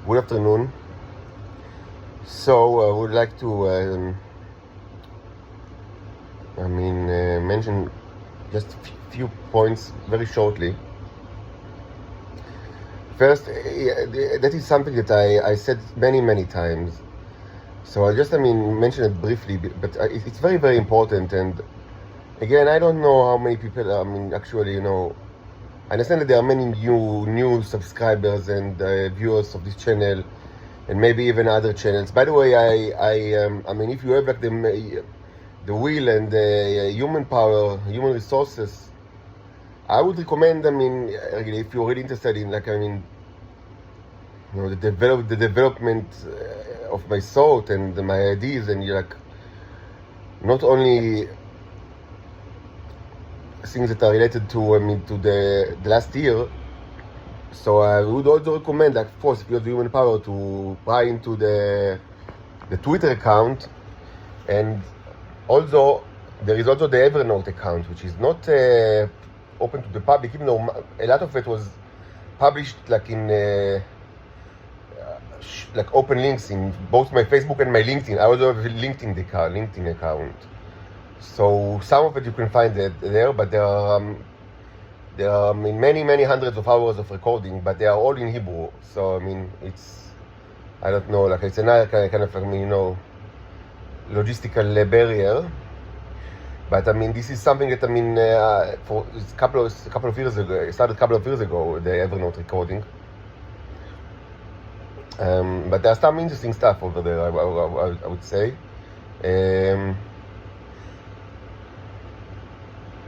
Good afternoon. So I would like to, mention just a few points very shortly. First, that is something that I said many times. So I just, mention it briefly, but it's very, very important. And again, I don't know how many people, actually, I understand that there are many new subscribers and viewers of this channel, and maybe even other channels. By the way, if you have like the will and the human power, human resources, I would recommend. Really, if you're really interested in, the development of my thought and my ideas, and you're like not only things that are related to the last year. So I would also recommend, of course, if you have the human power, to buy into the Twitter account, and also there is also the Evernote account, which is not open to the public, even though a lot of it was published like in like open links in both my Facebook and my LinkedIn. I also have a LinkedIn account. So some of it you can find there, but there are many hundreds of hours of recording, but they are all in Hebrew. So it's, I don't know, like it's another kind of logistical barrier. But this is something that for a couple of years ago, it started a couple of years ago, the Evernote recording. But there's some interesting stuff over there, I would say.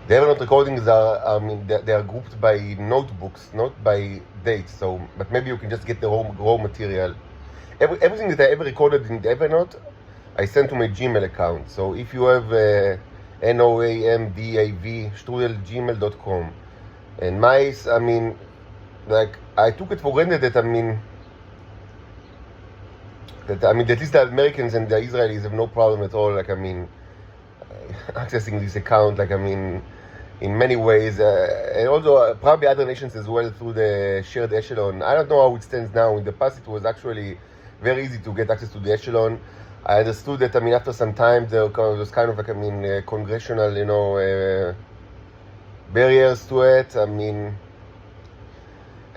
The Evernote recordings are, they are grouped by notebooks, not by dates. So, but maybe you can just get the raw material. Everything that I ever recorded in the Evernote, I sent to my Gmail account. So if you have noamdav@gmail.com, and my, I took it for granted that at least the Americans and the Israelis have no problem at all. Accessing this account, in many ways, and also probably other nations as well through the shared echelon. I don't know how it stands now. In the past, it was actually very easy to get access to the echelon. I understood that, after some time, there was kind of congressional, barriers to it.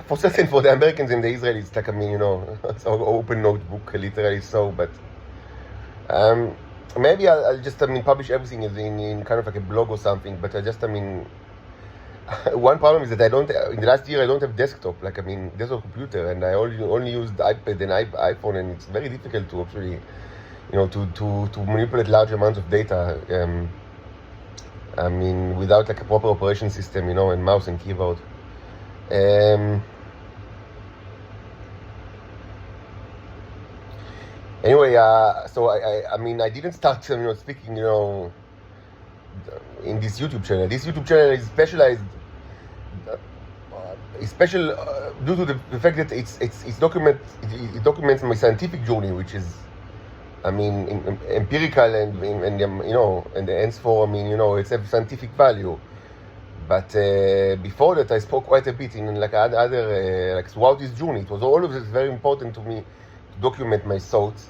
For certain, for the Americans and the Israelis, it's like, it's an open notebook, literally so, but, maybe I'll just, publish everything in kind of like a blog or something, but I just, one problem is that in the last year, I don't have desktop, desktop computer, and I only used iPad and iPhone, and it's very difficult to actually, to manipulate large amounts of data, without like a proper operation system, and mouse and keyboard. Anyway, so I didn't start, speaking, in this YouTube channel. This YouTube channel is specialized, special due to the fact that it documents my scientific journey, which is, empirical and and henceforth, it's a scientific value. But before that, I spoke quite a bit in other throughout this journey. It was all of this very important to me to document my thoughts.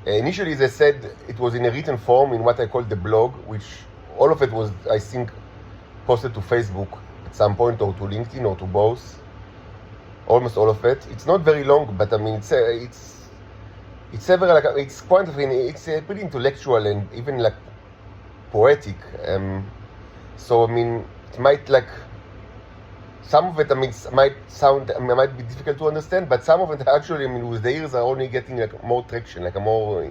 Initially, as I said, it was in a written form in what I call the blog, which all of it was, I think, posted to Facebook at some point, or to LinkedIn, or to both. Almost all of it. It's not very long, but it's several. It's quite it's pretty intellectual and even poetic. So it might some of it might sound might be difficult to understand, but some of it actually with the years are only getting more traction, more.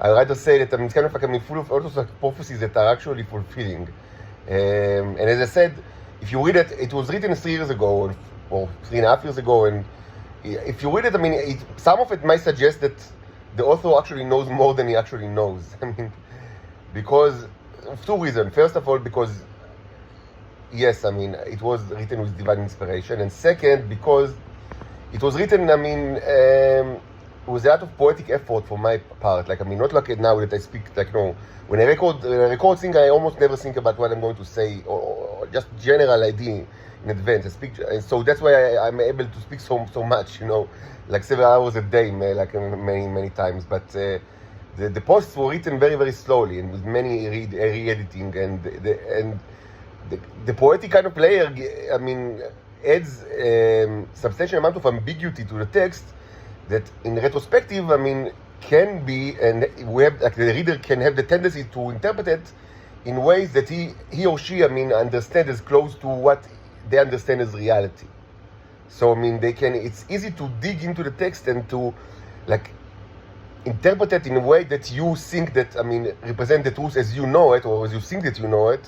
I'd rather say that it's kind of full of also prophecies that are actually fulfilling. And as I said, if you read it, it was written 3 years ago or 3.5 years ago, and if you read it, some of it might suggest that the author actually knows more than he actually knows. Because of 2 reasons. First of all, because yes, it was written with divine inspiration, and second, because it was written, with a lot of poetic effort for my part. Not like now that I speak, when I record things, I almost never think about what I'm going to say, or just general idea in advance. And so that's why I'm able to speak so much, like several hours a day, like many times. But the posts were written very, very slowly and with many re-editing, and the poetic kind of layer, adds substantial amount of ambiguity to the text that, in retrospective, can be, and we have, like, the reader can have the tendency to interpret it in ways that he or she, understand as close to what they understand as reality. So, it's easy to dig into the text and to, like, interpret it in a way that you think that, represent the truth as you know it, or as you think that you know it,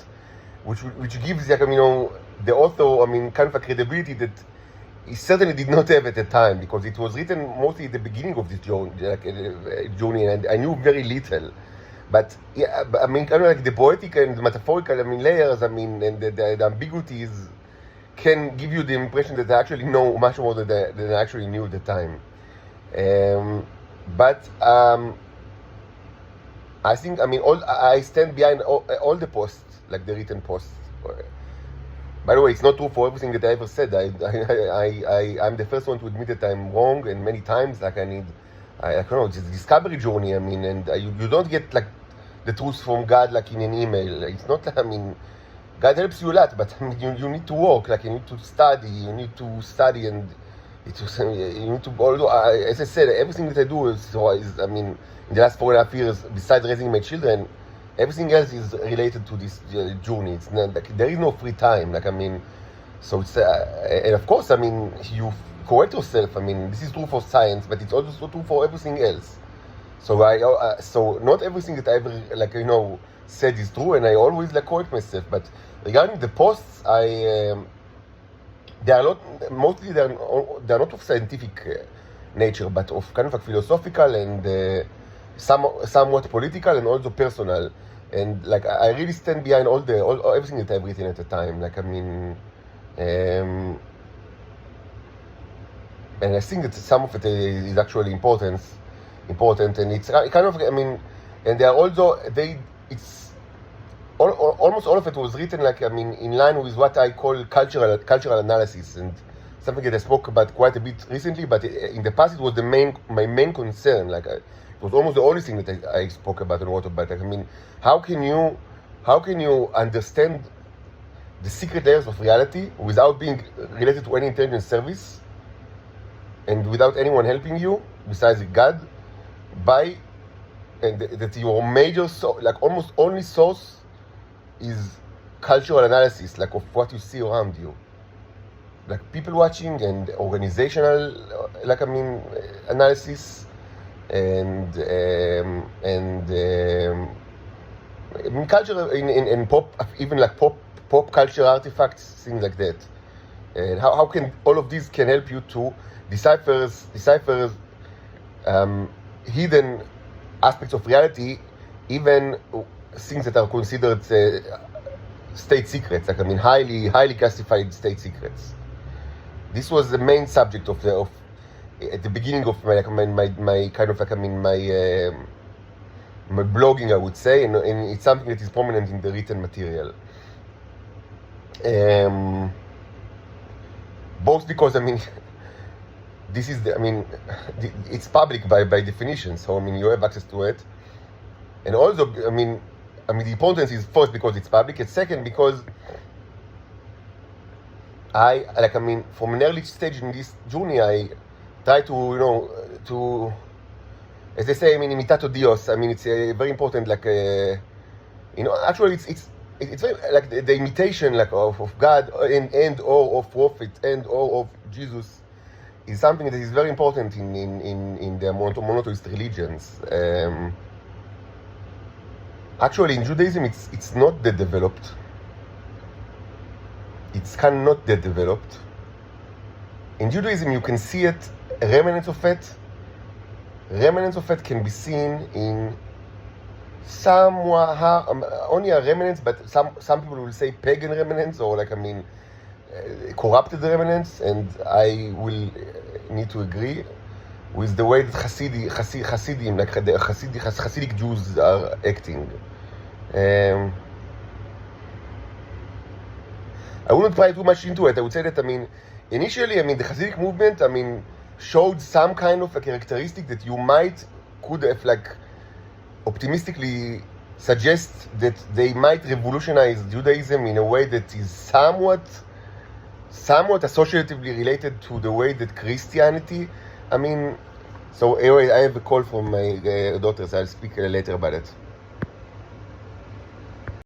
which gives, like, the author, kind of a credibility that he certainly did not have at the time, because it was written mostly at the beginning of this journey, and I knew very little. But yeah, kind of like the poetic and metaphorical, layers, and the ambiguities can give you the impression that I actually know much more than I actually knew at the time. But I think, I stand behind all the posts, like the written posts. By the way, it's not true for everything that I ever said. I'm the first one to admit that I'm wrong, and many times, like, I don't know, it's a discovery journey, and you don't get, like, the truth from God, like, in an email. It's not, God helps you a lot, but you need to work, like, you need to study, and you need to, although, as I said, everything that I do is in the last 4.5 years, besides raising my children, everything else is related to this journey. It's not, like, there is no free time, so it's, and of course, you correct yourself. This is true for science, but it's also true for everything else. So so not everything that I ever, said is true, and I always, correct myself. But regarding the posts, they are not of scientific nature, but of kind of like philosophical and somewhat political, and also personal. And, like, I really stand behind everything that I've written at the time. And I think that some of it is actually important, and it's kind of, and they are also, it's almost all of it was written, in line with what I call cultural analysis, and something that I spoke about quite a bit recently, but in the past it was my main concern. It was almost the only thing that I spoke about and wrote about. How can you understand the secret layers of reality without being related to any intelligence service, and without anyone helping you besides God, and that your major almost only source is cultural analysis, of what you see around you, people watching and organizational, analysis, and culture in pop, even pop culture artifacts, things like that. And how can all of these can help you to decipher hidden aspects of reality, even things that are considered state secrets, highly classified state secrets. This was the main subject of at the beginning of my kind of my blogging, I would say, and it's something that is prominent in the written material. Both because this is it's public by definition, so you have access to it, and also the importance is first because it's public, and second because from an early stage in this journey, I try to as they say, imitato Dios. It's very important, actually it's very, the imitation of God and or of prophet and or of Jesus is something that is very important in the monotheist religions. Actually, in Judaism, it's not that developed. It's kind of not that developed. In Judaism, you can see it, remnants of it. Remnants of it can be seen in only a remnants, but some people will say pagan remnants, or corrupted remnants, and I will need to agree with the way that Hasidim, the Hasidic Jews are acting. I wouldn't pry too much into it. I would say that, initially, the Hasidic movement, showed some kind of a characteristic that you could have, optimistically suggest that they might revolutionize Judaism in a way that is somewhat associatively related to the way that Christianity, so anyway, I have a call from my daughter, so I'll speak later about it.